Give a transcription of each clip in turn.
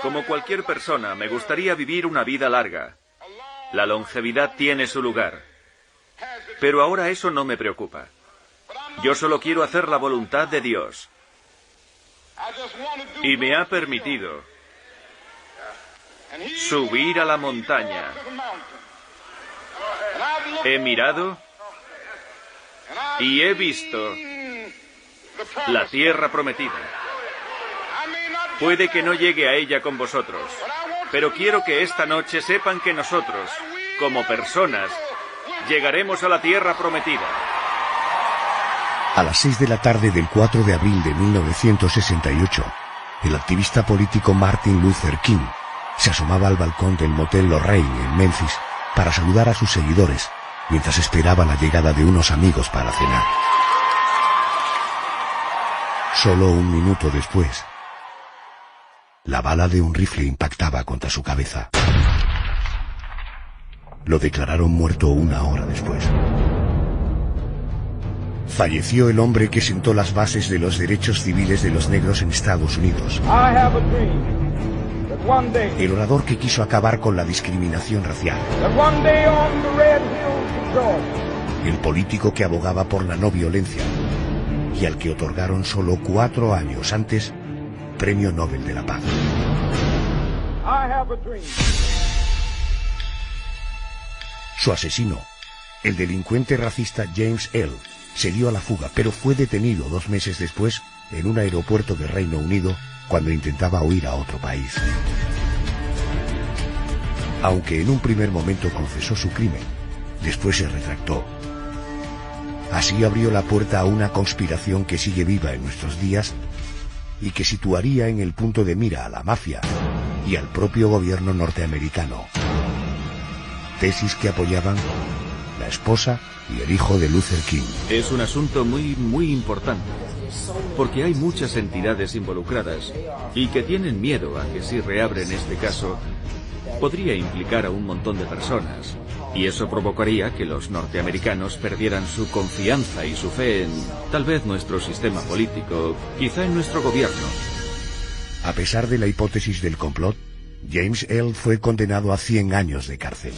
Como cualquier persona, me gustaría vivir una vida larga. La longevidad tiene su lugar. Pero ahora eso no me preocupa. Yo solo quiero hacer la voluntad de Dios. Y me ha permitido subir a la montaña. He mirado y he visto la tierra prometida. Puede que no llegue a ella con vosotros, pero quiero que esta noche sepan que nosotros, como personas, llegaremos a la tierra prometida. A las 6 de la tarde del 4 de abril de 1968, el activista político Martin Luther King se asomaba al balcón del motel Lorraine en Memphis para saludar a sus seguidores, mientras esperaba la llegada de unos amigos para cenar. Solo un minuto después, la bala de un rifle impactaba contra su cabeza. Lo declararon muerto una hora después. Falleció el hombre que sentó las bases de los derechos civiles de los negros en Estados Unidos. El orador que quiso acabar con la discriminación racial. El político que abogaba por la no violencia y al que otorgaron solo 4 años antes Premio Nobel de la Paz. Su asesino, el delincuente racista James L., se dio a la fuga, pero fue detenido 2 meses después en un aeropuerto de Reino Unido cuando intentaba huir a otro país. Aunque en un primer momento confesó su crimen, después se retractó. Así abrió la puerta a una conspiración que sigue viva en nuestros días y que situaría en el punto de mira a la mafia y al propio gobierno norteamericano. Tesis que apoyaban la esposa y el hijo de Luther King. Es un asunto muy importante, porque hay muchas entidades involucradas y que tienen miedo a que si reabren este caso, podría implicar a un montón de personas. Y eso provocaría que los norteamericanos perdieran su confianza y su fe en, tal vez, nuestro sistema político, quizá en nuestro gobierno. A pesar de la hipótesis del complot, James L. fue condenado a 100 años de cárcel.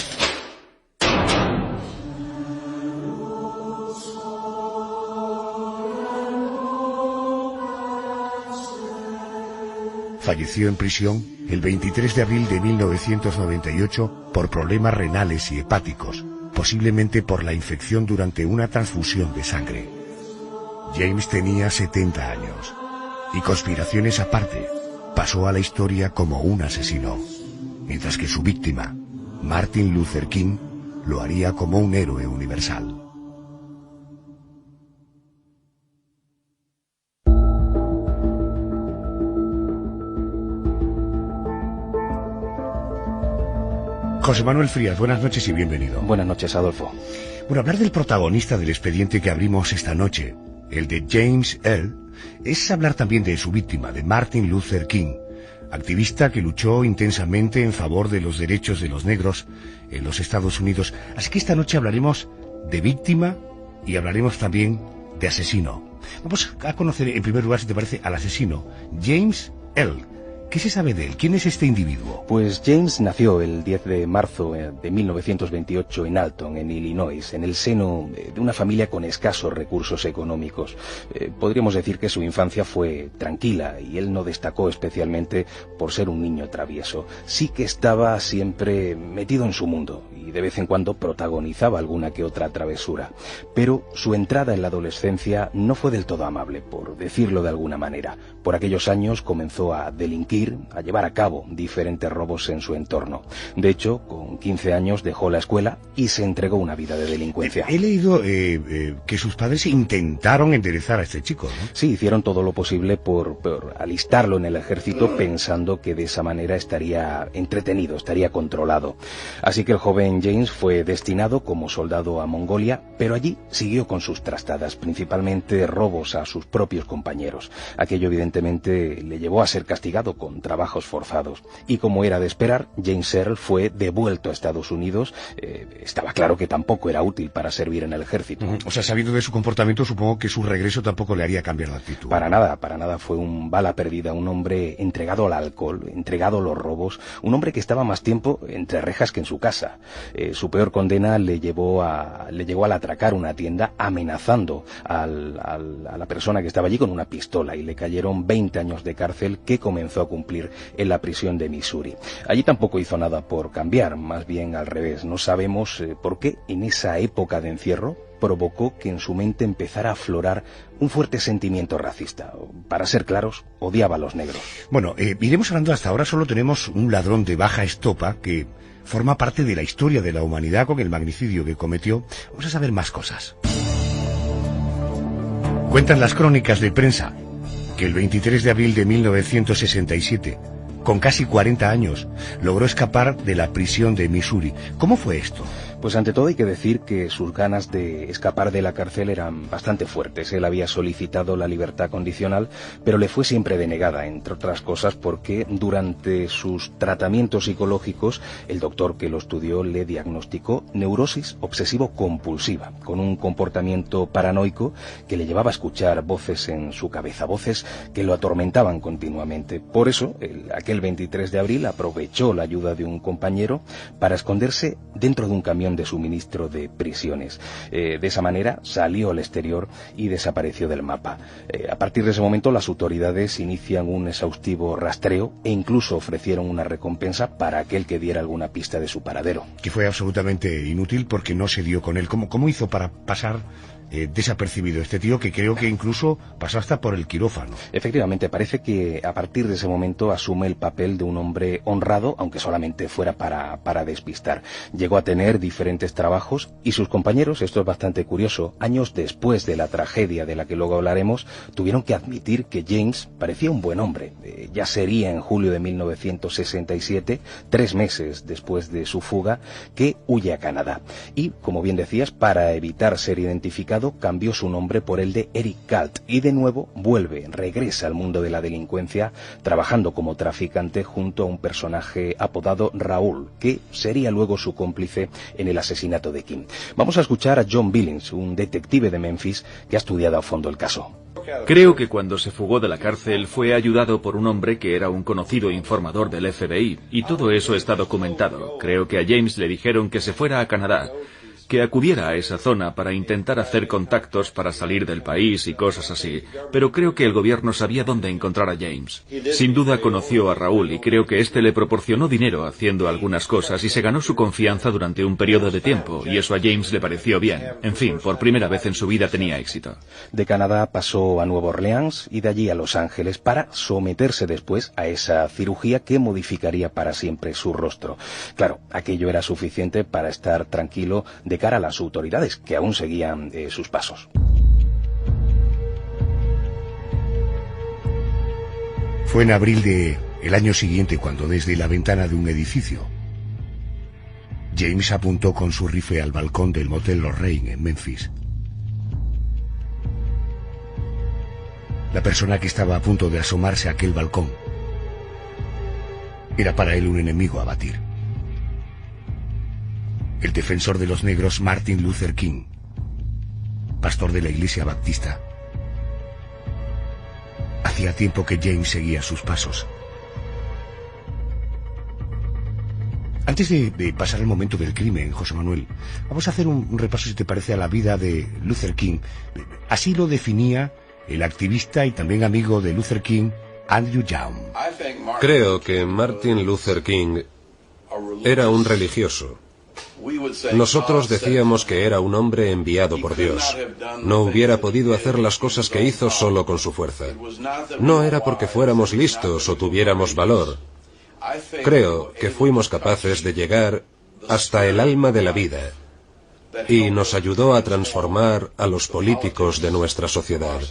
Falleció en prisión el 23 de abril de 1998 por problemas renales y hepáticos, posiblemente por la infección durante una transfusión de sangre. James tenía 70 años, y conspiraciones aparte, pasó a la historia como un asesino, mientras que su víctima, Martin Luther King, lo haría como un héroe universal. José Manuel Frías, buenas noches y bienvenido. Buenas noches, Adolfo. Bueno, hablar del protagonista del expediente que abrimos esta noche, el de James L., es hablar también de su víctima, de Martin Luther King, activista que luchó intensamente en favor de los derechos de los negros en los Estados Unidos. Así que esta noche hablaremos de víctima y hablaremos también de asesino. Vamos a conocer en primer lugar, si te parece, al asesino, James L. ¿Qué se sabe de él? ¿Quién es este individuo? Pues James nació el 10 de marzo de 1928 en Alton, en Illinois, en el seno de una familia con escasos recursos económicos. Podríamos decir que su infancia fue tranquila y él no destacó especialmente por ser un niño travieso. Sí que estaba siempre metido en su mundo y de vez en cuando protagonizaba alguna que otra travesura. Pero su entrada en la adolescencia no fue del todo amable, por decirlo de alguna manera. Por aquellos años comenzó a delinquir, a llevar a cabo diferentes robos en su entorno. De hecho, con 15 años dejó la escuela y se entregó a una vida de delincuencia. He leído que sus padres intentaron enderezar a este chico, ¿no? Sí, hicieron todo lo posible por alistarlo en el ejército, pensando que de esa manera estaría entretenido, estaría controlado. Así que el joven joven James fue destinado como soldado a Mongolia, pero allí siguió con sus trastadas, principalmente robos a sus propios compañeros. Aquello evidentemente le llevó a ser castigado con trabajos forzados. Y como era de esperar, James Earl fue devuelto a Estados Unidos. Estaba claro que tampoco era útil para servir en el ejército. O sea, sabiendo de su comportamiento, supongo que su regreso tampoco le haría cambiar la actitud. Para nada. Fue un bala perdida, un hombre entregado al alcohol, entregado a los robos, un hombre que estaba más tiempo entre rejas que en su casa. Su peor condena le llegó al atracar una tienda, amenazando a la persona que estaba allí con una pistola, y le cayeron 20 años de cárcel que comenzó a cumplir en la prisión de Missouri. Allí tampoco hizo nada por cambiar, más bien al revés. No sabemos por qué en esa época de encierro provocó que en su mente empezara a aflorar un fuerte sentimiento racista. Para ser claros, odiaba a los negros. Bueno, iremos hablando. Hasta ahora solo tenemos un ladrón de baja estopa que forma parte de la historia de la humanidad con el magnicidio que cometió. Vamos a saber más cosas. Cuentan las crónicas de prensa que el 23 de abril de 1967, con casi 40 años, logró escapar de la prisión de Missouri. ¿Cómo fue esto? Pues ante todo hay que decir que sus ganas de escapar de la cárcel eran bastante fuertes. Él había solicitado la libertad condicional, pero le fue siempre denegada, entre otras cosas porque durante sus tratamientos psicológicos el doctor que lo estudió le diagnosticó neurosis obsesivo-compulsiva, con un comportamiento paranoico que le llevaba a escuchar voces en su cabeza, voces que lo atormentaban continuamente. Por eso, aquel 23 de abril aprovechó la ayuda de un compañero para esconderse dentro de un camión de suministro de prisiones. De esa manera salió al exterior y desapareció del mapa. A partir de ese momento las autoridades inician un exhaustivo rastreo e incluso ofrecieron una recompensa para aquel que diera alguna pista de su paradero. Que fue absolutamente inútil porque no se dio con él. ¿Cómo hizo para pasar desapercibido este tío, que creo que incluso pasó hasta por el quirófano? Efectivamente, parece que a partir de ese momento asume el papel de un hombre honrado, aunque solamente fuera para despistar. Llegó a tener diferentes trabajos y sus compañeros, esto es bastante curioso, años después de la tragedia de la que luego hablaremos, tuvieron que admitir que James parecía un buen hombre. Ya sería en julio de 1967, 3 meses después de su fuga, que huye a Canadá. Y, como bien decías, para evitar ser identificado, cambió su nombre por el de Eric Galt y de nuevo regresa al mundo de la delincuencia, trabajando como traficante junto a un personaje apodado Raúl, que sería luego su cómplice en el asesinato de Kim. Vamos a escuchar a John Billings, un detective de Memphis que ha estudiado a fondo el caso. Creo que cuando se fugó de la cárcel fue ayudado por un hombre que era un conocido informador del FBI, y todo eso está documentado. Creo que a James le dijeron que se fuera a Canadá, que acudiera a esa zona para intentar hacer contactos para salir del país y cosas así, pero creo que el gobierno sabía dónde encontrar a James. Sin duda conoció a Raúl y creo que éste le proporcionó dinero haciendo algunas cosas y se ganó su confianza durante un periodo de tiempo, y eso a James le pareció bien. En fin, por primera vez en su vida tenía éxito. De Canadá pasó a Nueva Orleans y de allí a Los Ángeles para someterse después a esa cirugía que modificaría para siempre su rostro. Claro, aquello era suficiente para estar tranquilo de cara a las autoridades, que aún seguían sus pasos. Fue en abril del año siguiente cuando desde la ventana de un edificio James apuntó con su rifle al balcón del motel Lorraine en Memphis. La persona que estaba a punto de asomarse a aquel balcón era para él un enemigo a batir. El defensor de los negros Martin Luther King, pastor de la Iglesia Baptista. Hacía tiempo que James seguía sus pasos. Antes de pasar al momento del crimen, José Manuel, vamos a hacer un repaso, si te parece, a la vida de Luther King. Así lo definía el activista y también amigo de Luther King, Andrew Young. Creo que Martin Luther King era un religioso. Nosotros decíamos que era un hombre enviado por Dios. No hubiera podido hacer las cosas que hizo solo con su fuerza. No era porque fuéramos listos o tuviéramos valor. Creo que fuimos capaces de llegar hasta el alma de la vida y nos ayudó a transformar a los políticos de nuestra sociedad.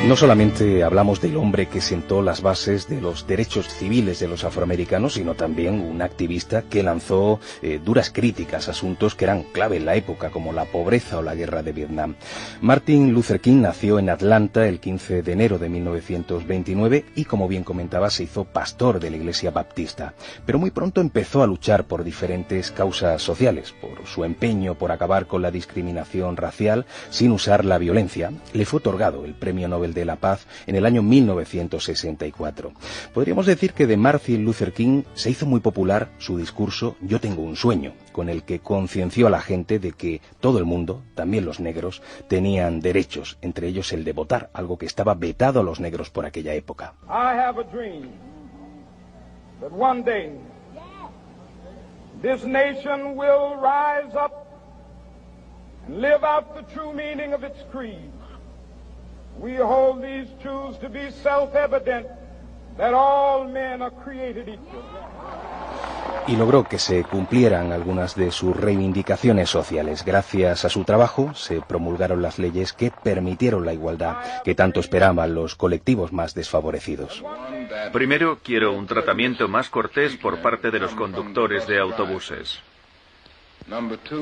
No solamente hablamos del hombre que sentó las bases de los derechos civiles de los afroamericanos, sino también un activista que lanzó duras críticas a asuntos que eran clave en la época, como la pobreza o la guerra de Vietnam. Martin Luther King nació en Atlanta el 15 de enero de 1929 y, como bien comentaba, se hizo pastor de la Iglesia Baptista. Pero muy pronto empezó a luchar por diferentes causas sociales, por su empeño por acabar con la discriminación racial sin usar la violencia. Le fue otorgado el Premio Nobel de la Paz en el año 1964. Podríamos decir que de Martin Luther King se hizo muy popular su discurso Yo tengo un sueño, con el que concienció a la gente de que todo el mundo, también los negros, tenían derechos, entre ellos el de votar, algo que estaba vetado a los negros por aquella época. I have a dream that one day this nation will rise up and live out the true meaning of its creed. We hold these truths to be self-evident, that all men are created equal. Y logró que se cumplieran algunas de sus reivindicaciones sociales. Gracias a su trabajo se promulgaron las leyes que permitieron la igualdad que tanto esperaban los colectivos más desfavorecidos. Primero, quiero un tratamiento más cortés por parte de los conductores de autobuses.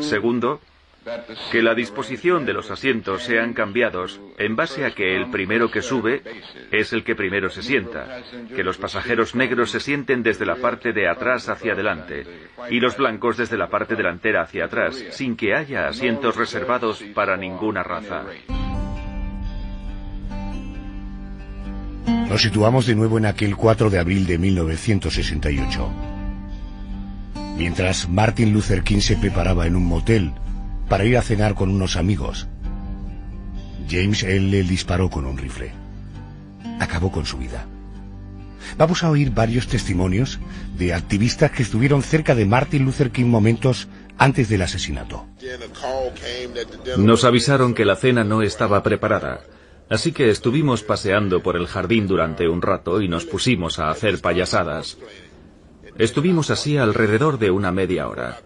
Segundo, que la disposición de los asientos sean cambiados en base a que el primero que sube es el que primero se sienta, que los pasajeros negros se sienten desde la parte de atrás hacia adelante y los blancos desde la parte delantera hacia atrás, sin que haya asientos reservados para ninguna raza. Nos situamos de nuevo en aquel 4 de abril de 1968. Mientras Martin Luther King se preparaba en un motel para ir a cenar con unos amigos, James L. le disparó con un rifle. Acabó con su vida. Vamos a oír varios testimonios de activistas que estuvieron cerca de Martin Luther King momentos antes del asesinato. Nos avisaron que la cena no estaba preparada, así que estuvimos paseando por el jardín durante un rato y nos pusimos a hacer payasadas. Estuvimos así alrededor de una media hora.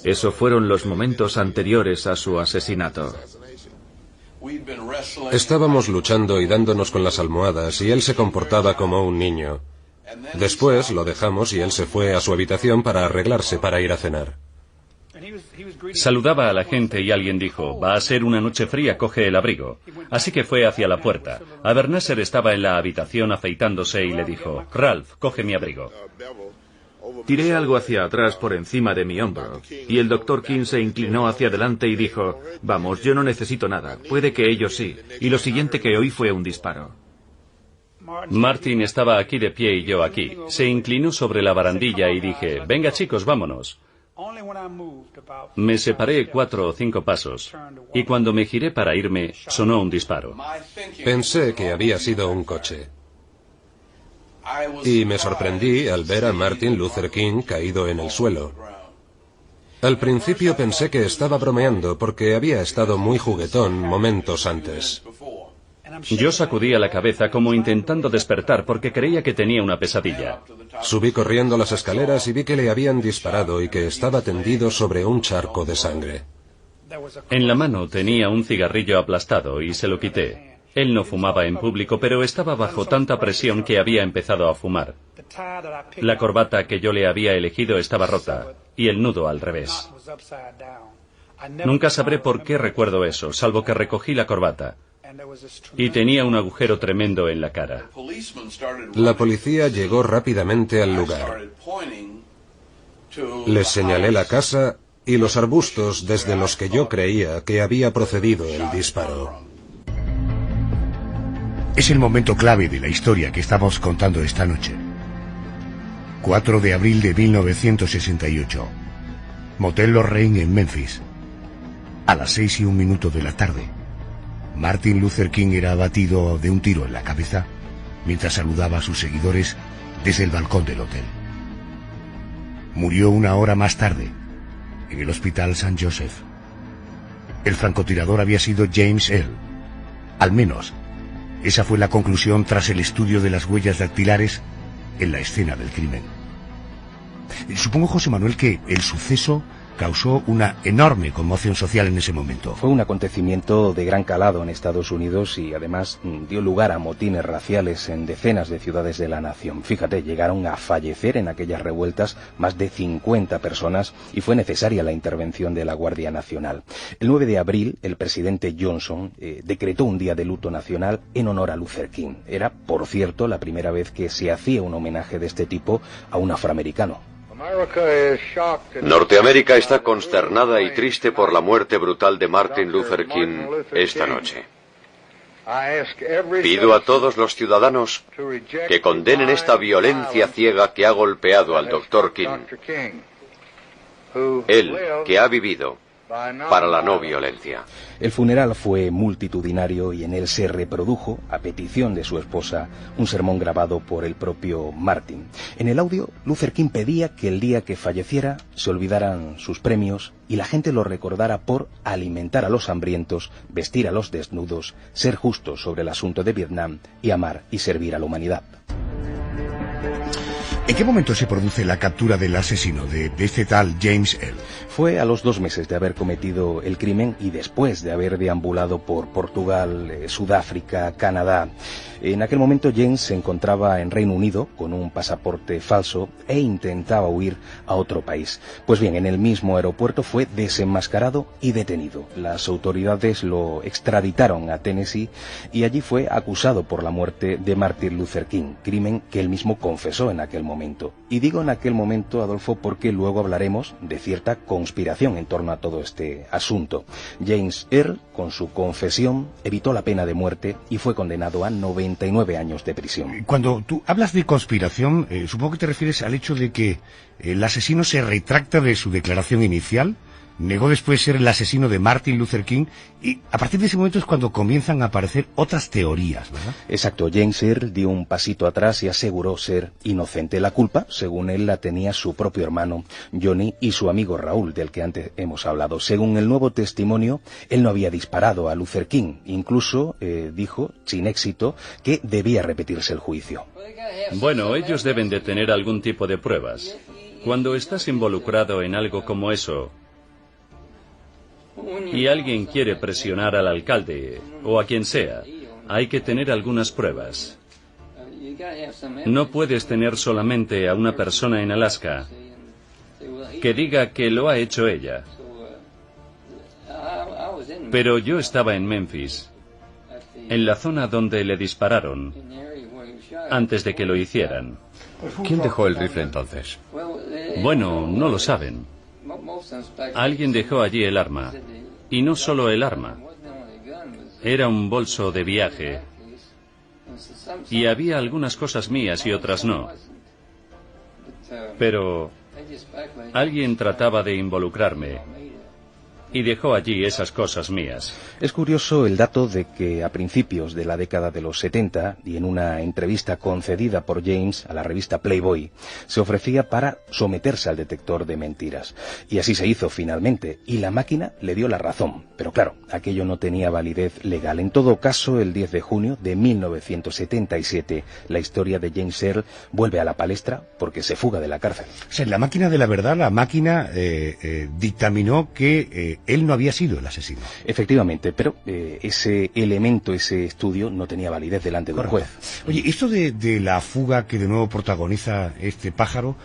Eso fueron los momentos anteriores a su asesinato. Estábamos luchando y dándonos con las almohadas y él se comportaba como un niño. Después lo dejamos y él se fue a su habitación para arreglarse para ir a cenar. Saludaba a la gente y alguien dijo, va a ser una noche fría, coge el abrigo. Así que fue hacia la puerta. Abernather estaba en la habitación afeitándose y le dijo, Ralph, coge mi abrigo. Tiré algo hacia atrás por encima de mi hombro, y el Dr. King se inclinó hacia adelante y dijo, vamos, yo no necesito nada, puede que ellos sí, y lo siguiente que oí fue un disparo. Martin estaba aquí de pie y yo aquí. Se inclinó sobre la barandilla y dije, venga chicos, vámonos. Me separé 4 o 5 pasos, y cuando me giré para irme, sonó un disparo. Pensé que había sido un coche. Y me sorprendí al ver a Martin Luther King caído en el suelo. Al principio pensé que estaba bromeando porque había estado muy juguetón momentos antes. Yo sacudía la cabeza como intentando despertar porque creía que tenía una pesadilla. Subí corriendo las escaleras y vi que le habían disparado y que estaba tendido sobre un charco de sangre. En la mano tenía un cigarrillo aplastado y se lo quité. Él no fumaba en público, pero estaba bajo tanta presión que había empezado a fumar. La corbata que yo le había elegido estaba rota, y el nudo al revés. Nunca sabré por qué recuerdo eso, salvo que recogí la corbata. Y tenía un agujero tremendo en la cara. La policía llegó rápidamente al lugar. Les señalé la casa y los arbustos desde los que yo creía que había procedido el disparo. Es el momento clave de la historia que estamos contando esta noche. 4 de abril de 1968. Motel Lorraine en Memphis. A las 6:01 de la tarde, Martin Luther King era abatido de un tiro en la cabeza mientras saludaba a sus seguidores desde el balcón del hotel. Murió una hora más tarde en el Hospital St. Joseph. El francotirador había sido James L. Al menos, esa fue la conclusión tras el estudio de las huellas dactilares en la escena del crimen. Supongo, José Manuel, que el suceso causó una enorme conmoción social en ese momento. Fue un acontecimiento de gran calado en Estados Unidos y además dio lugar a motines raciales en decenas de ciudades de la nación. Fíjate, llegaron a fallecer en aquellas revueltas más de 50 personas y fue necesaria la intervención de la Guardia Nacional. El 9 de abril, el presidente Johnson decretó un día de luto nacional en honor a Luther King. Era, por cierto, la primera vez que se hacía un homenaje de este tipo a un afroamericano. Norteamérica está consternada y triste por la muerte brutal de Martin Luther King esta noche. Pido a todos los ciudadanos que condenen esta violencia ciega que ha golpeado al Dr. King. Él, que ha vivido para la no violencia. El funeral fue multitudinario y en él se reprodujo, a petición de su esposa, un sermón grabado por el propio Martin. En el audio, Luther King pedía que el día que falleciera se olvidaran sus premios y la gente lo recordara por alimentar a los hambrientos, vestir a los desnudos, ser justos sobre el asunto de Vietnam y amar y servir a la humanidad. ¿En qué momento se produce la captura del asesino de este tal James Earl? Fue a los 2 meses de haber cometido el crimen y después de haber deambulado por Portugal, Sudáfrica, Canadá. En aquel momento James se encontraba en Reino Unido con un pasaporte falso e intentaba huir a otro país. Pues bien, en el mismo aeropuerto fue desenmascarado y detenido. Las autoridades lo extraditaron a Tennessee y allí fue acusado por la muerte de Martin Luther King, crimen que él mismo confesó en aquel momento. Y digo en aquel momento, Adolfo, porque luego hablaremos de cierta conspiración en torno a todo este asunto. James Earl, con su confesión, evitó la pena de muerte y fue condenado a 99 años de prisión. Cuando tú hablas de conspiración, supongo que te refieres al hecho de que el asesino se retracta de su declaración inicial, negó después ser el asesino de Martin Luther King y a partir de ese momento es cuando comienzan a aparecer otras teorías, ¿verdad? Exacto, James Earl dio un pasito atrás y aseguró ser inocente. La culpa, según él, la tenía su propio hermano Johnny y su amigo Raúl, del que antes hemos hablado. Según el nuevo testimonio, él no había disparado a Luther King. Incluso dijo, sin éxito, que debía repetirse el juicio. Bueno, ellos deben de tener algún tipo de pruebas. Cuando estás involucrado en algo como eso y alguien quiere presionar al alcalde o a quien sea, hay que tener algunas pruebas. No puedes tener solamente a una persona en Alaska que diga que lo ha hecho ella. Pero yo estaba en Memphis, en la zona donde le dispararon, antes de que lo hicieran. ¿Quién dejó el rifle entonces? Bueno, no lo saben. Alguien dejó allí el arma. Y no solo el arma. Era un bolso de viaje. Y había algunas cosas mías y otras no. Pero alguien trataba de involucrarme y dejó allí esas cosas mías. Es curioso el dato de que a principios de la década de los 70, y en una entrevista concedida por James a la revista Playboy, se ofrecía para someterse al detector de mentiras. Y así se hizo finalmente, y la máquina le dio la razón. Pero claro, aquello no tenía validez legal. En todo caso, el 10 de junio de 1977, la historia de James Earl vuelve a la palestra porque se fuga de la cárcel. O sea, la máquina de la verdad, la máquina dictaminó que él no había sido el asesino. Efectivamente, pero ese elemento, ese estudio, no tenía validez delante del juez. Oye, esto de la fuga que de nuevo protagoniza este pájaro,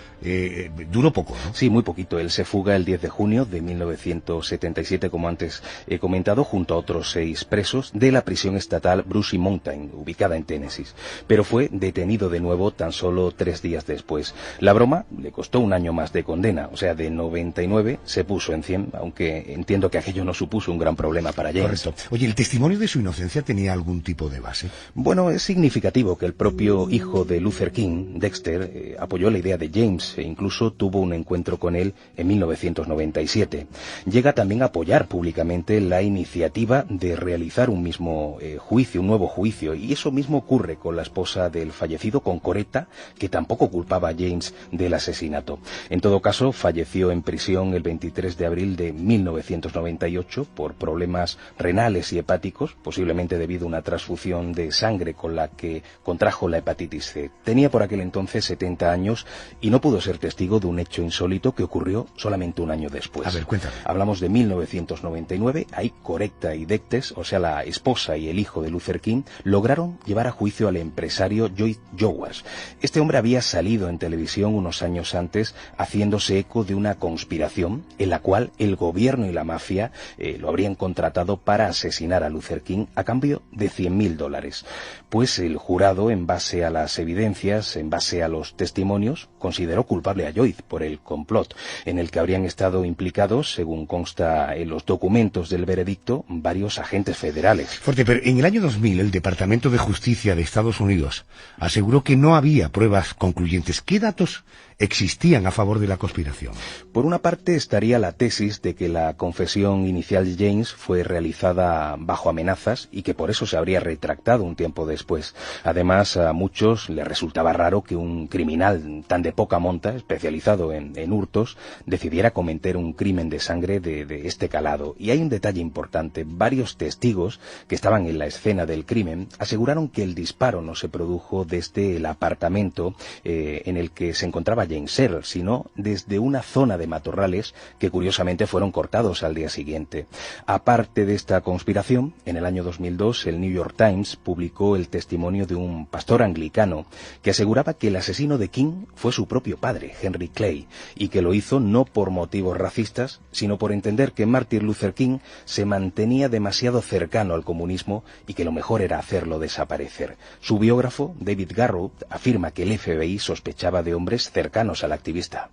duró poco, ¿no? Sí, muy poquito. Él se fuga el 10 de junio de 1977, como antes he comentado, junto a otros 6 presos de la prisión estatal Brushy Mountain, ubicada en Tennessee. Pero fue detenido de nuevo tan solo 3 días después. La broma le costó 1 año más de condena, o sea, de 99 se puso en 100, aunque entiendo que aquello no supuso un gran problema para James. Correcto. Oye, ¿el testimonio de su inocencia tenía algún tipo de base? Bueno, es significativo que el propio hijo de Luther King, Dexter, apoyó la idea de James e incluso tuvo un encuentro con él en 1997. Llega también a apoyar públicamente la iniciativa de realizar un mismo juicio, un nuevo juicio, y eso mismo ocurre con la esposa del fallecido, con Coretta, que tampoco culpaba a James del asesinato. En todo caso, falleció en prisión el 23 de abril de 1997. 1998 por problemas renales y hepáticos, posiblemente debido a una transfusión de sangre con la que contrajo la hepatitis C. Tenía por aquel entonces 70 años y no pudo ser testigo de un hecho insólito que ocurrió solamente un año después. A ver, cuéntame. Hablamos de 1999, ahí Correcta y Dectes, o sea, la esposa y el hijo de Luther King, lograron llevar a juicio al empresario Lloyd Jowers. Este hombre había salido en televisión unos años antes haciéndose eco de una conspiración en la cual el gobierno y la mafia lo habrían contratado para asesinar a Luther King a cambio de $100.000. Pues el jurado, en base a las evidencias, en base a los testimonios, consideró culpable a Lloyd por el complot, en el que habrían estado implicados, según consta en los documentos del veredicto, varios agentes federales. Fuerte, pero en el año 2000 el Departamento de Justicia de Estados Unidos aseguró que no había pruebas concluyentes. ¿Qué datos existían a favor de la conspiración? Por una parte estaría la tesis de que la confesión inicial de James fue realizada bajo amenazas y que por eso se habría retractado un tiempo después. Además, a muchos les resultaba raro que un criminal tan de poca monta, especializado en hurtos, decidiera cometer un crimen de sangre de este calado. Y hay un detalle importante: varios testigos que estaban en la escena del crimen aseguraron que el disparo no se produjo desde el apartamento en el que se encontraba James Earl, sino desde una zona de matorrales que curiosamente fueron cortados al día siguiente. Aparte de esta conspiración, en el año 2002 el New York Times publicó el testimonio de un pastor anglicano que aseguraba que el asesino de King fue su propio padre, Henry Clay, y que lo hizo no por motivos racistas, sino por entender que Martin Luther King se mantenía demasiado cercano al comunismo y que lo mejor era hacerlo desaparecer. Su biógrafo, David Garrow, afirma que el FBI sospechaba de hombres cercanos al activista.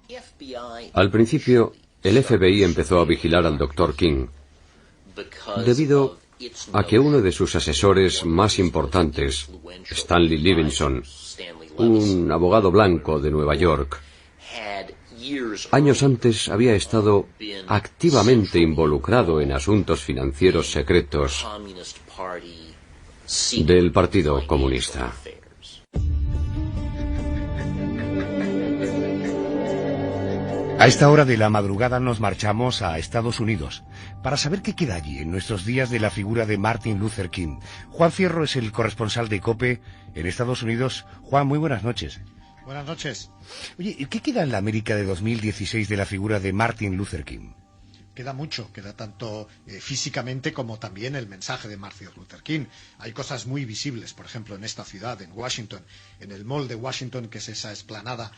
Al principio, el FBI empezó a vigilar al Dr. King debido a que uno de sus asesores más importantes, Stanley Livingston, un abogado blanco de Nueva York, años antes había estado activamente involucrado en asuntos financieros secretos del Partido Comunista. A esta hora de la madrugada nos marchamos a Estados Unidos para saber qué queda allí en nuestros días de la figura de Martin Luther King. Juan Fierro es el corresponsal de COPE en Estados Unidos. Juan, muy buenas noches. Buenas noches. Oye, ¿qué queda en la América de 2016 de la figura de Martin Luther King? Queda mucho, queda tanto físicamente como también el mensaje de Martin Luther King. Hay cosas muy visibles, por ejemplo, en esta ciudad, en Washington, en el Mall de Washington, que es esa explanada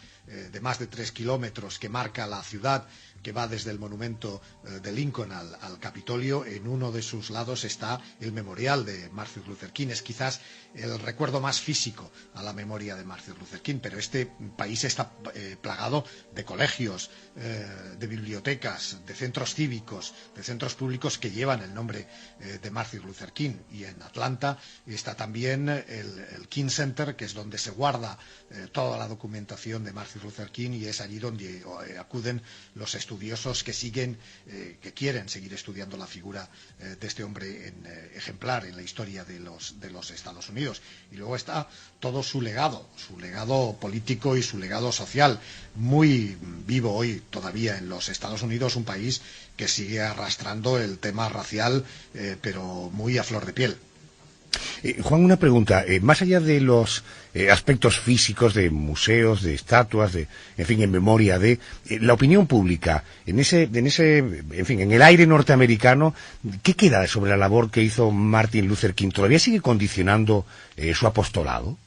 de más de 3 kilómetros que marca la ciudad, que va desde el monumento de Lincoln al Capitolio. En uno de sus lados está el memorial de Martin Luther King. Es quizás el recuerdo más físico a la memoria de Martin Luther King, pero este país está plagado de colegios, de bibliotecas, de centros cívicos, de centros públicos que llevan el nombre de Martin Luther King. Y en Atlanta está también el King Center, que es donde se guarda toda la documentación de Martin Luther King, y es allí donde acuden los estudiosos que que quieren seguir estudiando la figura de este hombre ejemplar en la historia de los Estados Unidos. Y luego está todo su legado político y su legado social, muy vivo hoy todavía en los Estados Unidos, un país que sigue arrastrando el tema racial, pero muy a flor de piel. Juan, una pregunta. Más allá de los aspectos físicos de museos, de estatuas, en fin, en memoria de la opinión pública, en el aire norteamericano, ¿qué queda sobre la labor que hizo Martin Luther King? ¿Todavía sigue condicionando su apostolado?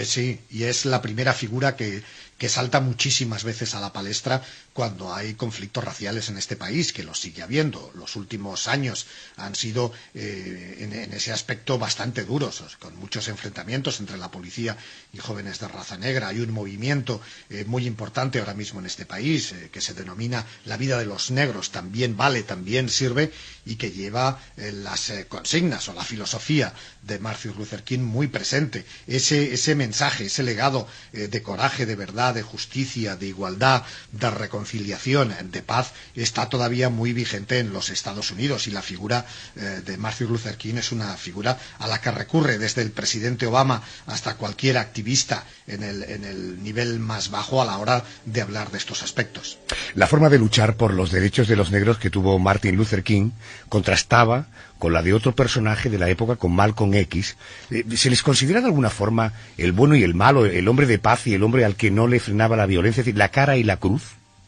Sí, y es la primera figura que salta muchísimas veces a la palestra cuando hay conflictos raciales en este país, que los sigue habiendo. Los últimos años han sido en ese aspecto bastante duros, con muchos enfrentamientos entre la policía y jóvenes de raza negra. Hay un movimiento muy importante ahora mismo en este país que se denomina La vida de los negros también vale, también sirve, y que lleva las consignas o la filosofía de Martin Luther King muy presente. Ese mensaje, ese legado de coraje, de verdad, de justicia, de igualdad, de reconciliación, de paz, está todavía muy vigente en los Estados Unidos, y la figura de Martin Luther King es una figura a la que recurre desde el presidente Obama hasta cualquier activista en el nivel más bajo a la hora de hablar de estos aspectos. La forma de luchar por los derechos de los negros que tuvo Martin Luther King contrastaba con la de otro personaje de la época, con Malcolm X. ¿Se les considera de alguna forma el bueno y el malo, el hombre de paz y el hombre al que no le frenaba la violencia, es decir, la cara y la cruz?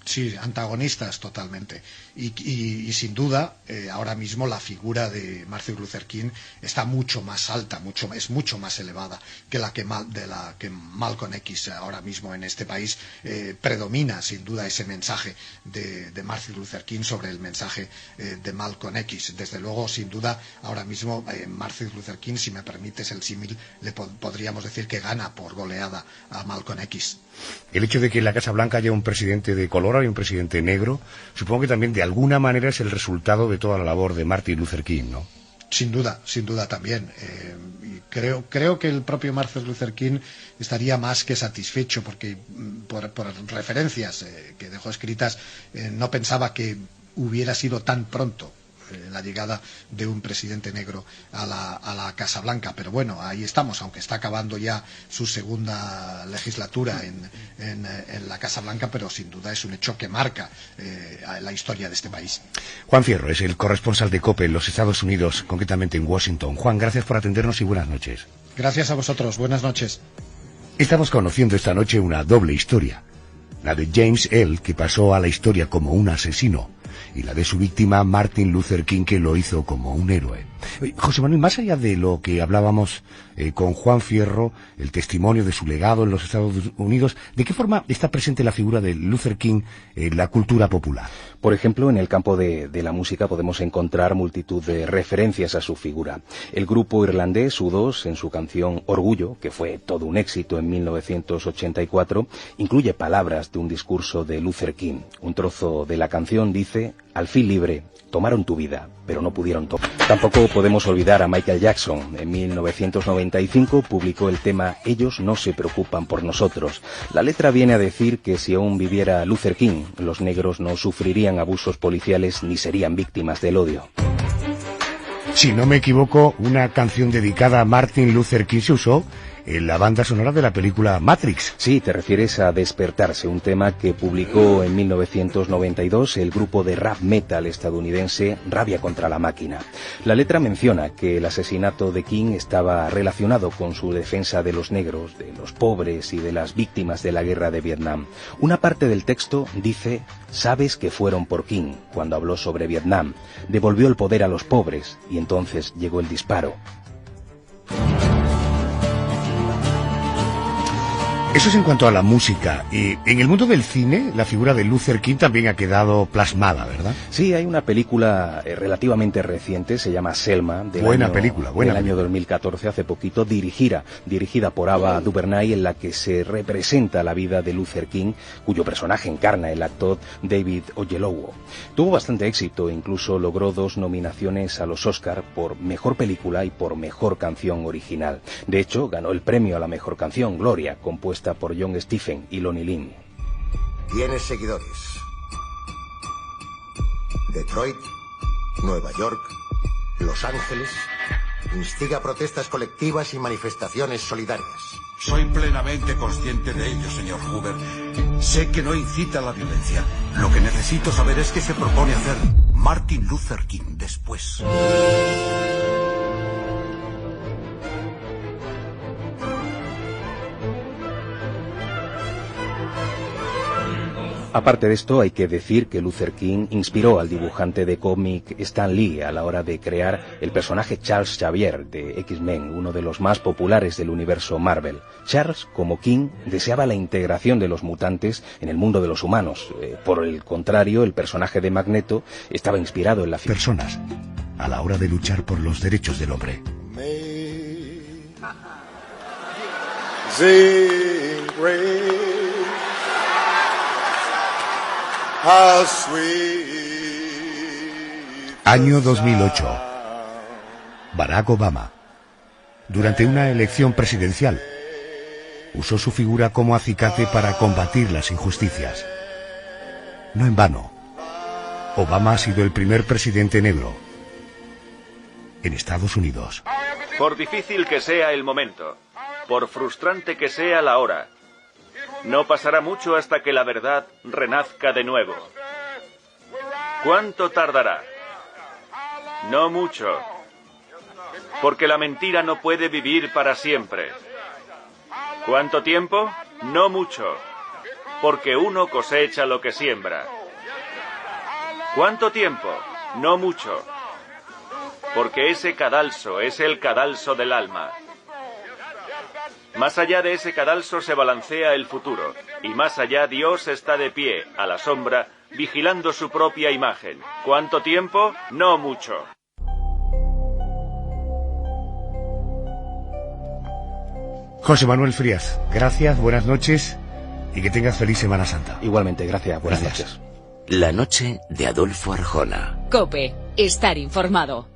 Sí, antagonistas totalmente. Y sin duda, ahora mismo la figura de Martin Luther King está mucho más alta, es mucho más elevada que la que Malcolm X ahora mismo en este país. Predomina sin duda ese mensaje de Martin Luther King sobre el mensaje de Malcolm X. Desde luego, sin duda, ahora mismo Martin Luther King, si me permites el símil, podríamos decir que gana por goleada a Malcolm X. El hecho de que en la Casa Blanca haya un presidente de color y un presidente negro, supongo que también de alguna manera es el resultado de toda la labor de Martin Luther King, ¿no? Sin duda también. Y creo que el propio Martin Luther King estaría más que satisfecho, porque por referencias que dejó escritas, no pensaba que hubiera sido tan pronto la llegada de un presidente negro a la Casa Blanca. Pero bueno, ahí estamos, aunque está acabando ya su segunda legislatura en la Casa Blanca, pero sin duda es un hecho que marca la historia de este país. Juan Fierro es el corresponsal de COPE en los Estados Unidos, concretamente en Washington. Juan, gracias por atendernos y buenas noches. Gracias a vosotros, buenas noches. Estamos conociendo esta noche una doble historia. La de James L., que pasó a la historia como un asesino, y la de su víctima, Martin Luther King, que lo hizo como un héroe. José Manuel, más allá de lo que hablábamos con Juan Fierro, el testimonio de su legado en los Estados Unidos, ¿de qué forma está presente la figura de Luther King en la cultura popular? Por ejemplo, en el campo de la música podemos encontrar multitud de referencias a su figura. El grupo irlandés U2, en su canción Orgullo, que fue todo un éxito en 1984, incluye palabras de un discurso de Luther King. Un trozo de la canción dice: "Al fin libre, tomaron tu vida, pero no pudieron tomar". Tampoco podemos olvidar a Michael Jackson. En 1995 publicó el tema Ellos no se preocupan por nosotros. La letra viene a decir que si aún viviera Luther King, los negros no sufrirían abusos policiales ni serían víctimas del odio. Si no me equivoco, una canción dedicada a Martin Luther King se usó en la banda sonora de la película Matrix. Sí, te refieres a Despertarse, un tema que publicó en 1992 el grupo de rap metal estadounidense Rabia contra la Máquina. La letra menciona que el asesinato de King estaba relacionado con su defensa de los negros, de los pobres y de las víctimas de la guerra de Vietnam. Una parte del texto dice: "Sabes que fueron por King cuando habló sobre Vietnam. Devolvió el poder a los pobres y entonces llegó el disparo". Eso es en cuanto a la música. Y en el mundo del cine, la figura de Luther King también ha quedado plasmada, ¿verdad? Sí, hay una película relativamente reciente, se llama Selma, del año 2014, hace poquito, dirigida por Ava DuVernay, en la que se representa la vida de Luther King, cuyo personaje encarna el actor David Oyelowo. Tuvo bastante éxito, incluso logró 2 nominaciones a los Oscar por Mejor Película y por Mejor Canción Original. De hecho, ganó el premio a la Mejor Canción, Gloria, compuesta por John Stephen y Lonnie Lynn. Tienes seguidores. Detroit, Nueva York, Los Ángeles. Instiga protestas colectivas y manifestaciones solidarias. Soy plenamente consciente de ello, señor Hoover. Sé que no incita a la violencia. Lo que necesito saber es qué se propone hacer Martin Luther King después. Aparte de esto, hay que decir que Luther King inspiró al dibujante de cómic Stan Lee a la hora de crear el personaje Charles Xavier de X-Men, uno de los más populares del universo Marvel. Charles, como King, deseaba la integración de los mutantes en el mundo de los humanos. Por el contrario, el personaje de Magneto estaba inspirado en la personas a la hora de luchar por los derechos del hombre. Año 2008. Barack Obama. Durante una elección presidencial, usó su figura como acicate para combatir las injusticias. No en vano, Obama ha sido el primer presidente negro en Estados Unidos. Por difícil que sea el momento, por frustrante que sea la hora, no pasará mucho hasta que la verdad renazca de nuevo. ¿Cuánto tardará? No mucho, porque la mentira no puede vivir para siempre. ¿Cuánto tiempo? No mucho, porque uno cosecha lo que siembra. ¿Cuánto tiempo? No mucho, porque ese cadalso es el cadalso del alma. Más allá de ese cadalso se balancea el futuro, y más allá Dios está de pie, a la sombra, vigilando su propia imagen. ¿Cuánto tiempo? No mucho. José Manuel Frías, gracias, buenas noches y que tengas feliz Semana Santa. Igualmente, gracias, buenas noches. La noche de Adolfo Arjona. COPE, estar informado.